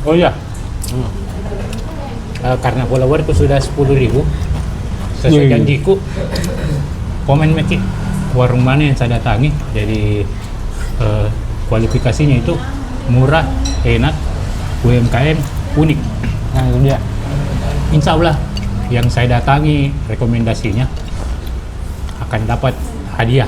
Oh iya. Karena follower itu sudah 10.000, sesuai janjiku, komen meki warung mana yang saya datangi. Jadi kualifikasinya itu murah, enak, UMKM, unik. Nah itu dia. Insya Allah yang saya datangi rekomendasinya akan dapat hadiah.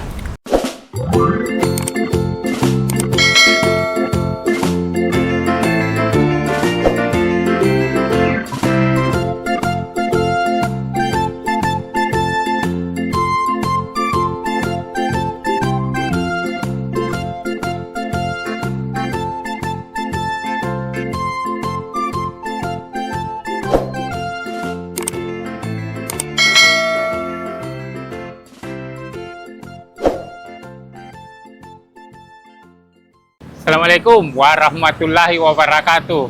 Assalamualaikum warahmatullahi wabarakatuh.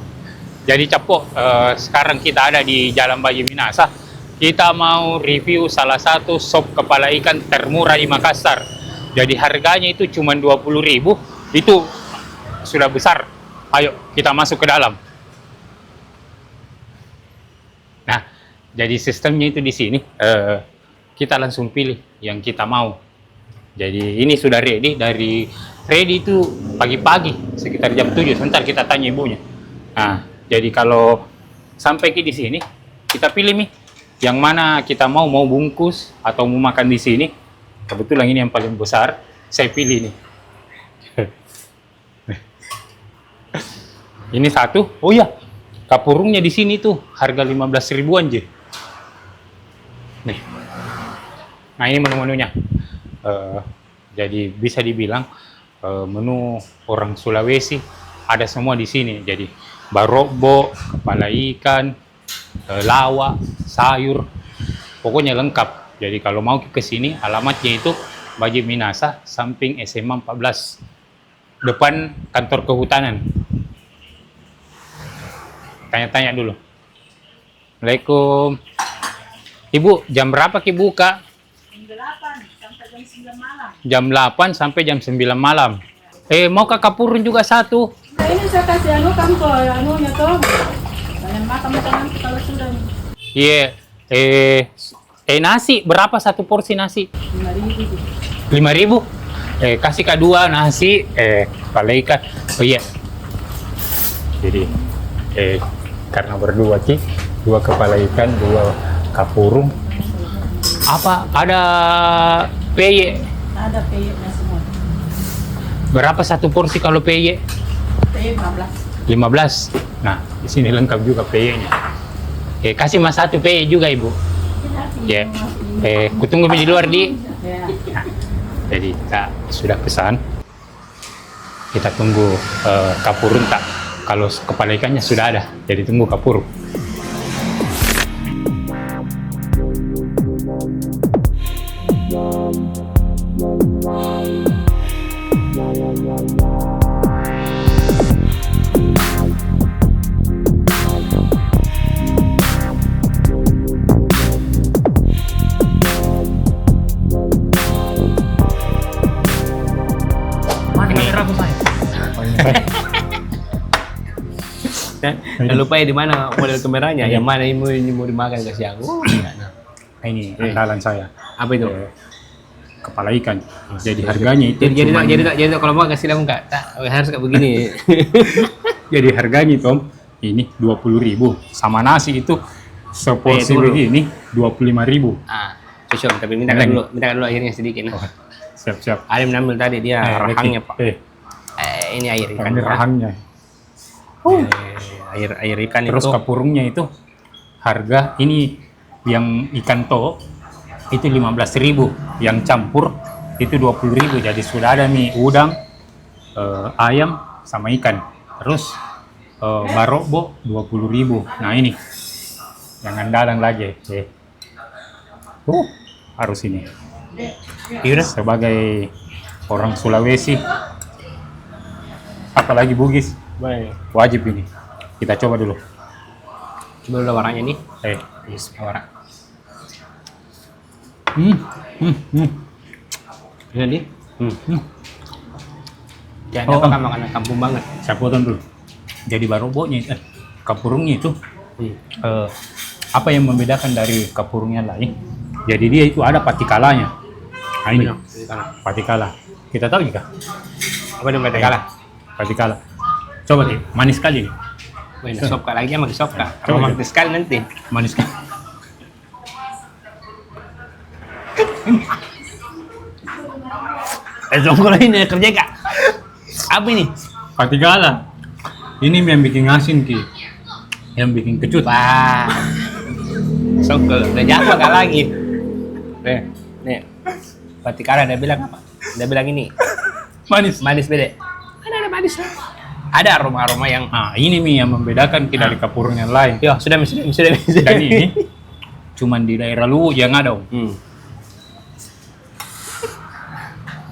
Jadi Capok, sekarang kita ada di Jalan Baji Minasa. Kita mau review salah satu sop kepala ikan termurah di Makassar. Jadi harganya itu cuma 20.000. Itu sudah besar. Ayo kita masuk ke dalam. Nah, jadi sistemnya itu di sini. Kita langsung pilih yang kita mau. Jadi ini sudah ready. Ready itu pagi-pagi sekitar jam 7. Sebentar kita tanya ibunya. Nah, jadi kalau sampai di sini kita pilih nih yang mana kita mau bungkus atau mau makan di sini. Kebetulan ini yang paling besar, saya pilih nih. Ini satu. Oh iya, kapurungnya di sini tuh harga 15 ribuan aja. Nih. Nah, ini menu-menunya. Jadi bisa dibilang menu orang Sulawesi ada semua di sini. Jadi barokbo, kepala ikan, lawak, sayur, pokoknya lengkap. Jadi kalau mau ke sini, alamatnya itu Baji Minasa, samping SMA 14, depan kantor kehutanan. Tanya-tanya dulu. Assalamualaikum. Ibu, jam berapa Ki buka? Jam 8 sampai jam 9 malam. Mau ke kapurun juga satu. Nah, ini saya kasih kamu ke anunya toh. Jangan makan nanti kalau sudah. Iya. Nasi berapa satu porsi nasi? 5.000. 5.000. Kasih kedua nasi, kepala ikan. Oh iya. Jadi karena berdua Ki, 2 kepala ikan, 2 kapurung. Apa ada peye? Ada peye-nya semua. Berapa satu porsi kalau peye? Peye 15. Nah, di sini lengkap juga peye-nya. Kasih mas satu peye juga ibu. Ya. Kutunggu di luar di. Ya. Nah, jadi kita sudah pesan. Kita tunggu kapurun tak. Kalau kepala ikannya sudah ada, jadi tunggu kapurun. Jangan lupa ya di mana model kameranya, yang mana ini mau dimakan kasih aku. Ini andalan saya. Apa itu? Kepala ikan. Jadi harganya itu Jadi kalau mau kasih dong Kak. Harus kayak begini. Jadi harganya Tom ini 20.000 sama nasi itu seporsi begini 25.000. Cocok, tapi minta dulu airnya sedikit. Oh, siap. Ada yang ambil tadi dia rahangnya Pak. Ini air ikan. Ini rahangnya. Air ikan. Terus itu kapurungnya itu harga ini yang ikan to itu 15.000, yang campur itu 20.000. Jadi sudah ada mie udang, ayam sama ikan. Terus barokbo 20.000. Nah ini yang andalan lagi. Harus ini. Sebagai orang Sulawesi, apalagi Bugis, wajib ini. Kita coba dulu. Coba dulu warnanya nih. Warna. Ini nih. Kayak apa kan makanan kampung banget. Saya potong dulu. Jadi baroboknya, kapurungnya itu Hmm. apa yang membedakan dari kapurungnya lain? Jadi dia itu ada patikalanya. Nah, ini patikala. Kita tahu juga Apa yang mereka kalah? patikala. Coba deh, manis sekali. Wih, sopka lagi sama sopka. Coba, Romantis sekali nanti. Manis sekali. Sopka ini kerja kak. Apa ini? Patikala. Ini yang bikin asin ki, yang bikin kecut. Wah. Sopka udah jatuh kak lagi. Nih. Patikara dia bilang apa? Dia bilang ini Manis. manis beda. Ada manis. Ada aroma-aroma yang Nah, ini Mi yang membedakan kita dari kapurung yang lain. yo sudah. Dan ini cuman di daerah Luwu yang ada. Om.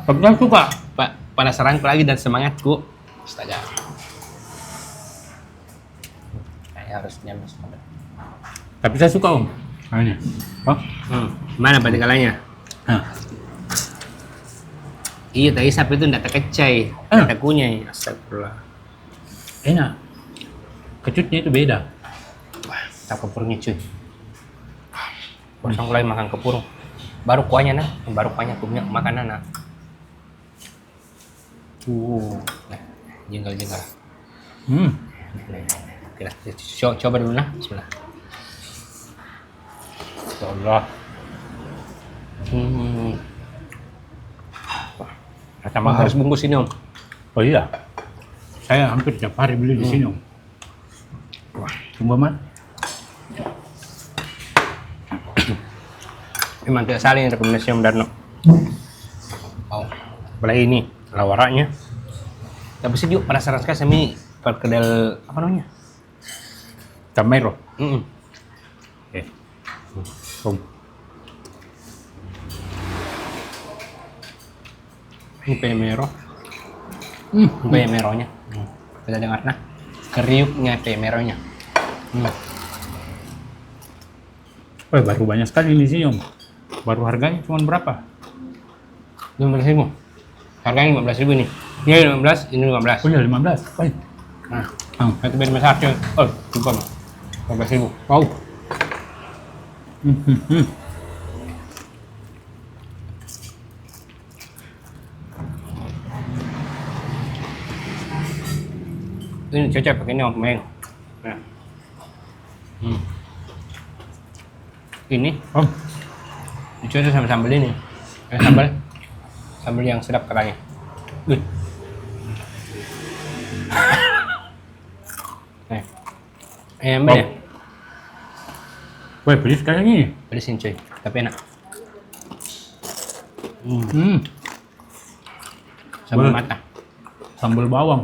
Pernah suka? Pak, penasaranku lagi dan semangatku. Astaga. Saya harus nyampe semangat. Tapi saya suka Om. Nah, ini. Oh. Mana patikalanya? Nah. Iya, tadi sapi itu tidak terkecai, tidak terkunyai. Astagfirullah. Enak. Kecutnya itu beda. Wah, tak kepurungnya cuy. Bosan lagi makan kepurung. Baru kuahnya nah, baru kuahnya punya makanan nah. Nah, jenggal. Kita coba dulu nah, bismillah. Ya Allah. Sama harus bungkus ini om. Oh iya. Saya hampir tiap hari beli di sini Om. Wah, coba man. Memang tidak salah yang rekomendasi Om Darno. Oh, apalagi ini lawaraknya. Tapi sih juga penasaran sekali sama ini perkedel apa namanya? Camero. Eh. Om. Ini pemero. Pemeronya. Kita dengar nah. Kriuknya pemeronya. Oh, baru banyak sekali di sini Om. Baru harganya cuma berapa? 15.000. Harganya 15.000 nih. Ini 15, ini 15. Oh iya 15. Oh, iya. Nah, satu bed masak coy. Oh, coba mah. 15.000. Wow. Ini cocok pakai ini om meng. Nah. Ini Om. dicocok sama sambal ini. Sambal yang sedap katanya. Nih. Ayam Oh. ya? Wah, pedes kayak ini. Pedesin cuy, tapi enak. Sambal Boleh. mata. Sambal bawang.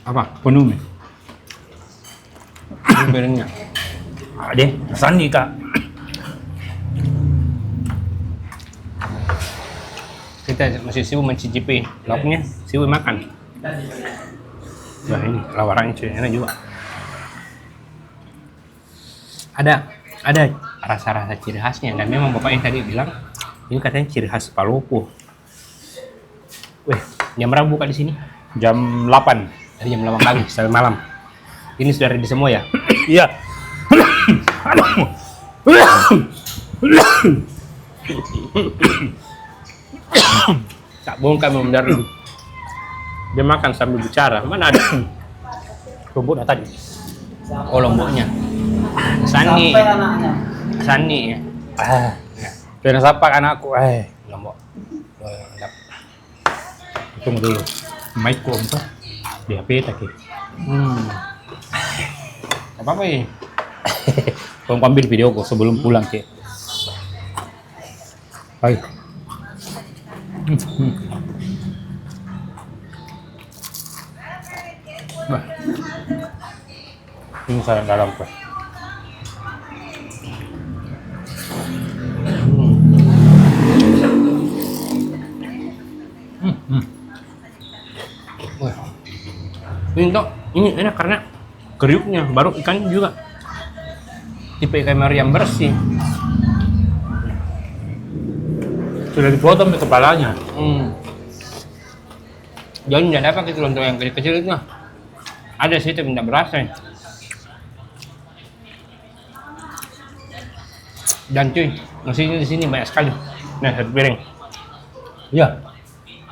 Apa? Penuh nih. Ini bedanya. Ada sani Kak. Kita masih sibuk mencicipi lauknya, sibuk makan. Wah ini lawarannya cuy, enak juga. Ada rasa-rasa ciri khasnya dan memang bapak yang tadi bilang ini katanya ciri khas Palopo. Weh, jam berapa buka di sini? Jam 8. Dari jam 8 pagi sampai malam. Ini sudah ready semua ya? Iya. Tak bohong kami benar. Dia makan sambil bicara. Mana ada? Rumput tadi. Oh lomboknya. Sani. Sampai anaknya. Sani ya. Kena sapa anakku. Lombok. Mantap. Tunggu dulu. Mic ku Om tuh. Di HP tadi. Apa ini? Om ambil video ku sebelum pulang ke. Hai. Nah. Ini sayang dalam kue. Wah. Ini toh, ini enak karena kriuknya, baru ikan juga. Tipe ikan meri yang bersih. Sudah dipotong di kepalanya. Jadi nggak dapat itu lontong yang kecil-kecil itu. Ada sih tapi nggak berasa. Dan cuy, nasinya di sini banyak sekali. Nah, satu piring. Iya.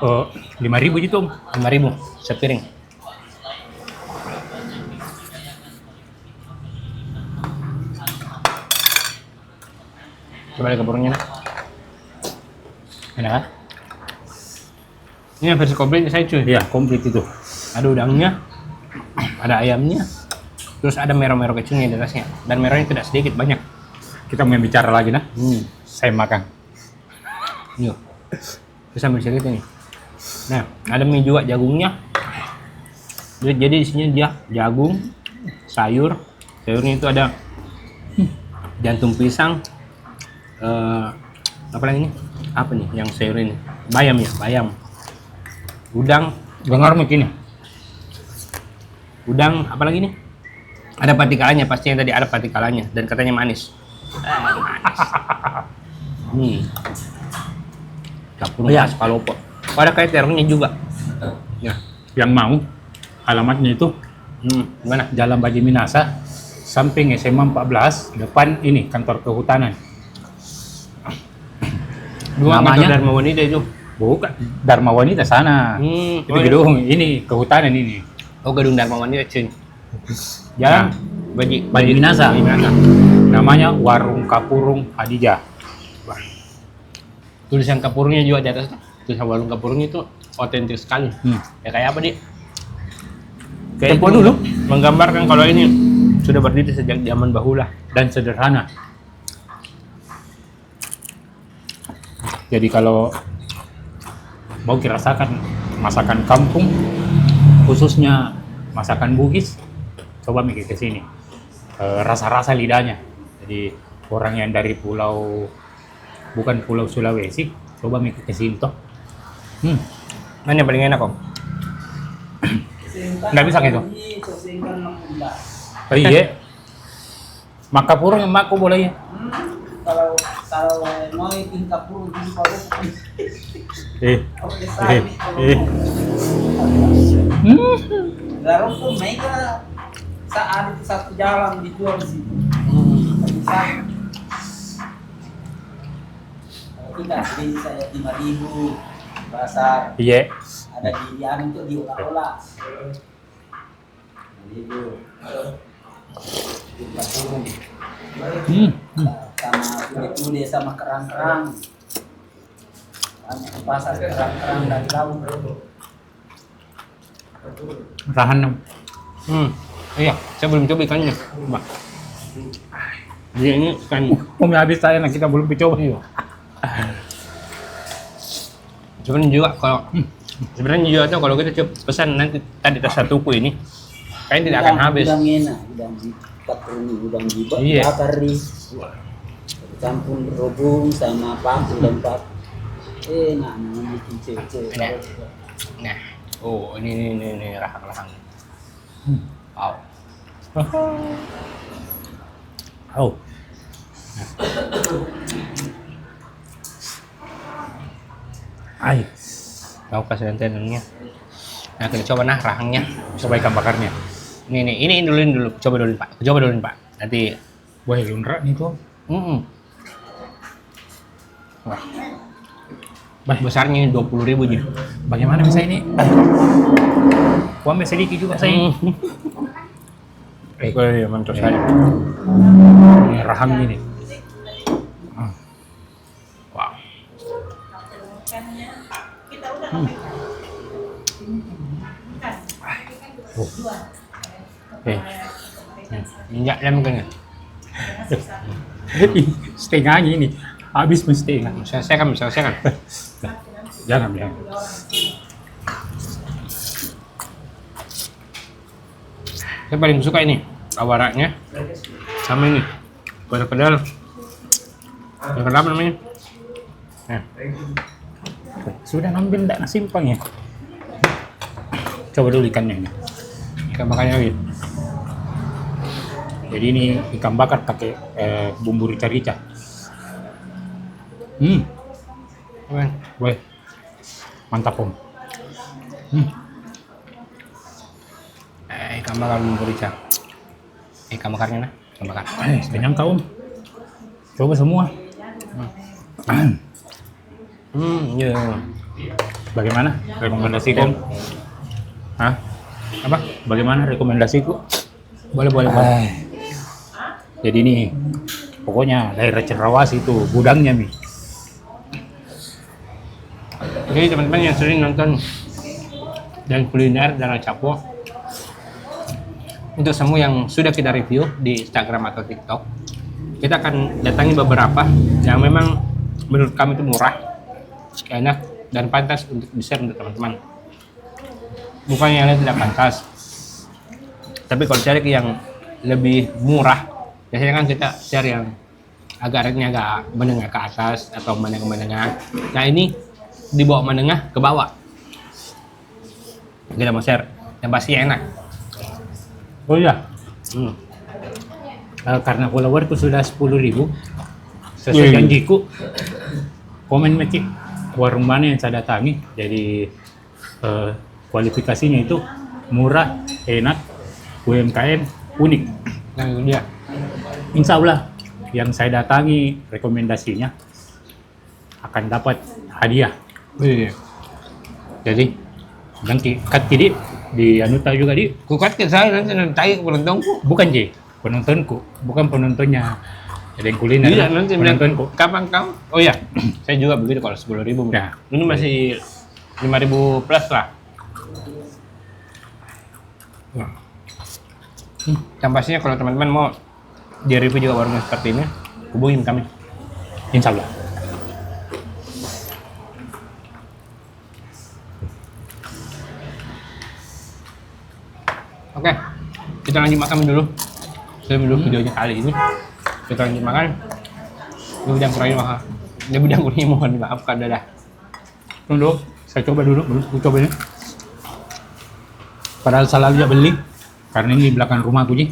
5.000 gitu, Om. 5.000 sepiring. Coba lihat kapurnya nak. Enak kan? Ini versi komplit saya cuy. Iya, komplit itu. Ada udangnya, ada ayamnya, terus ada mero-mero kecilnya di atasnya. Dan meronya tidak sedikit, banyak. Kita mau bicara lagi nah. Saya makan. Yuk, terus sambil cerita nih. Nah, ada mie juga jagungnya. Jadi isinya dia jagung, sayurnya itu ada jantung pisang, apa lagi nih? Apa nih yang sayur ini? Bayam ya, bayam. Udang, Dengar mungkin ya? udang, apa lagi nih? Ada patikalanya, pasti yang tadi ada patikalanya dan katanya manis. Manis. Kapur Iya. khas Palopo. Ada kayak terongnya juga. Ya. Yang mau alamatnya itu Gimana? Jalan Baji Minasa, samping SMA 14, depan ini kantor kehutanan. Dua Namanya? kantor Dharma Wanita itu. Bukan, Dharma Wanita sana. Itu gedung ini kehutanan ini. Oh, gedung Dharma Wanita cuy. Jalan Baji Baji Minasa. Baji Minasa. Namanya Warung Kapurung Hadijah. Tulisan kapurungnya juga di atas. Tulisan warung kapurungnya itu otentik sekali. Ya kayak apa dia? Tempo itu dulu. menggambarkan kalau ini sudah berdiri sejak zaman bahula. Dan sederhana. Jadi kalau mau dirasakan masakan kampung, khususnya masakan Bugis, coba mikir ke sini. Rasa-rasa lidahnya. Jadi orang yang dari bukan pulau Sulawesi, coba mikir ke sini toh. Mana yang paling enak om? Nggak bisa gitu. Oh, iya. Maka purung yang maku boleh ya. Kalau mau ikan kapur di Palu. Garong tuh mega saat itu satu jalan dijual di situ. Bisa. Kita beli saya 5.000 pasar. Iya. Ada di anu itu diolah-olah. 5.000. Sama kulit-kulit sama kerang-kerang. Di pasar kerang-kerang dari laut. Rahan. Iya, saya belum coba ikannya. Coba. Dia ini ikan. Om habis saya, nah kita belum coba nih. Sebenarnya juga kalau sebenarnya juga tuh kalau kita coba pesan nanti tadi tas satuku ini kayaknya tidak akan habis. Udang enak, udang patruni, udang Iya. bakar nih. Campur rebung sama paku dan pak. Enak namanya cece. Nah, oh ini rahang-rahang. Wow. Oh. Ay, Mau kasih antenanya. Nah, kita coba nah rahangnya. coba ikan bakarnya. Ini dulu. Coba dulu Pak. Nanti. Wah, lunrak nih tuh. Wah. Besarnya ini 20.000 aja. Bagaimana bisa ini? Gua ambil sedikit juga saya. Kalau dia mantap sekali. Ini rahang ini. Wow. Minyak dan mungkin. Setengahnya ini. Habis mesti. Selesaikan. Jangan. Saya paling suka ini awaraknya sama ini kedal apa namanya? Nah, Sudah ngambil enggak nasi simpang ya? Coba dulu ikannya ini. ikan bakarnya lagi. Jadi ini ikan bakar pakai bumbu rica-rica. Gimana? Weh, mantap Om. Ikan bakar bumbu rica. Ikan bakarnya nah, ikan bakar. Kenyang kau Om. Coba semua. Iya. Bagaimana rekomendasiku Om? Hah? Apa? Bagaimana rekomendasiku? Boleh, boleh, boleh. Jadi nih, pokoknya daerah Cendrawasih itu gudangnya Mi. Jadi teman-teman yang sering nonton dan kuliner dan capo, untuk semua yang sudah kita review di Instagram atau TikTok, kita akan datangi beberapa yang memang menurut kami itu murah, enak, dan pantas untuk di-share untuk teman-teman. Bukan yang lain tidak pantas, tapi kalau cari yang lebih murah, biasanya kan kita share yang agak rate-nya agak menengah ke atas atau menengah-menengah. Nah ini di bawah menengah ke bawah. Kita mau share yang pasti enak. Oh iya, karena followerku sudah 10.000, sesuai janjiku, komen Meki warung mana yang saya datangi. Jadi kualifikasinya itu murah, enak, UMKM, unik. Nah itu dia. Insya Allah yang saya datangi rekomendasinya akan dapat hadiah. Wih, Jadi nanti kat jadi di Anuta juga di kukat ke saya nanti tanya ke penontonku. bukan Ji penontonku, bukan penontonnya. Ada yang kuliner. Iya nanti penontonku. kapan kamu? Oh iya, saya juga begitu kalau 10.000. Ya. Ini masih 5.000 plus lah. Yang pastinya kalau teman-teman mau di review juga warung seperti ini, hubungin kami. Insya Allah. Oke, kita lanjut makan dulu. Sebelum dulu videonya kali ini, kita lanjut makan. Ini bidang kurangnya mahal. Ini bidang kurangnya mohon dimaafkan dadah. Tunggu, saya coba dulu, aku coba ini. Padahal salah dia beli, karena ini di belakang rumahku Ji.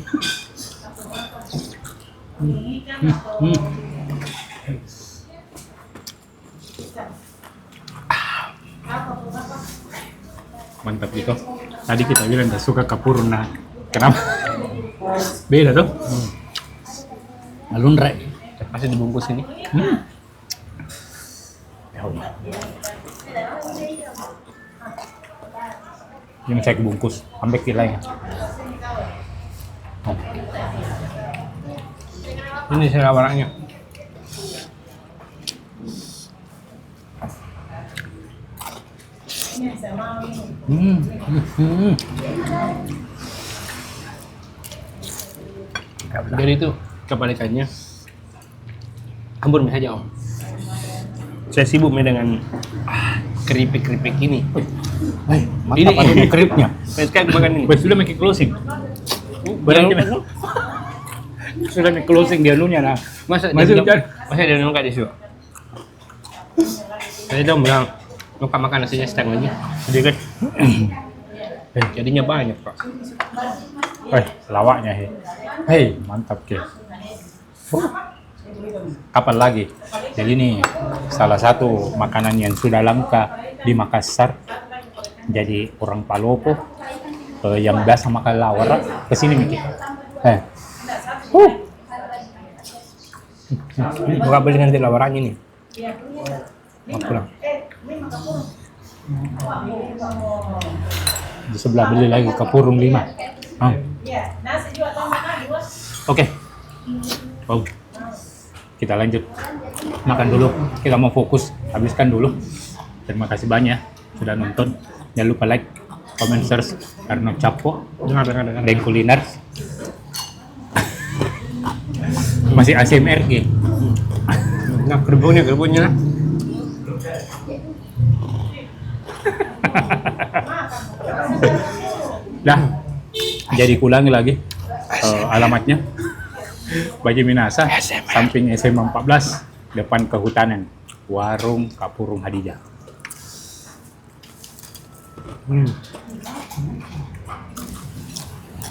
Mantap gitu. Tadi kita bilang gak suka kapurun, nah kenapa? Beda tuh. Alun Rai. Masih dibungkus ini. Ya Allah. Ini saya bungkus sampai kilanya. Oh. Ini saya warnanya. Jadi itu kebalikannya. Ampun saja Om. Saya sibuk dengan keripik-keripik ini. Hai, mantap ada ini kripnya. Sekarang makan ini. Sudah make closing. Jangan Sudah make closing dia anunya nah. Masa Masih dia nggak di situ? Saya dong bilang mau makan nasinya setengah aja, sedikit. Jadinya banyak Pak. Lawaknya he. Hei, mantap ke. Kapan lagi? Jadi ini salah satu makanan yang sudah langka di Makassar. Jadi orang Palopo yang biasa makan lawar kesini Miki. Buka beli nanti lawarannya nih. Mau pulang. Di sebelah beli lagi kapurung 5. Oke. Oh. Kita lanjut makan dulu. Kita mau fokus, habiskan dulu. Terima kasih banyak sudah nonton. Jangan lupa like, comment, share karena capo Dengar. dan kuliner. Masih ASMR gitu. Nah, gerbongnya. Dah. Jadi kulangi lagi alamatnya. Baji Minasa, samping SMA 14, depan kehutanan, warung Kapurung Hadijah.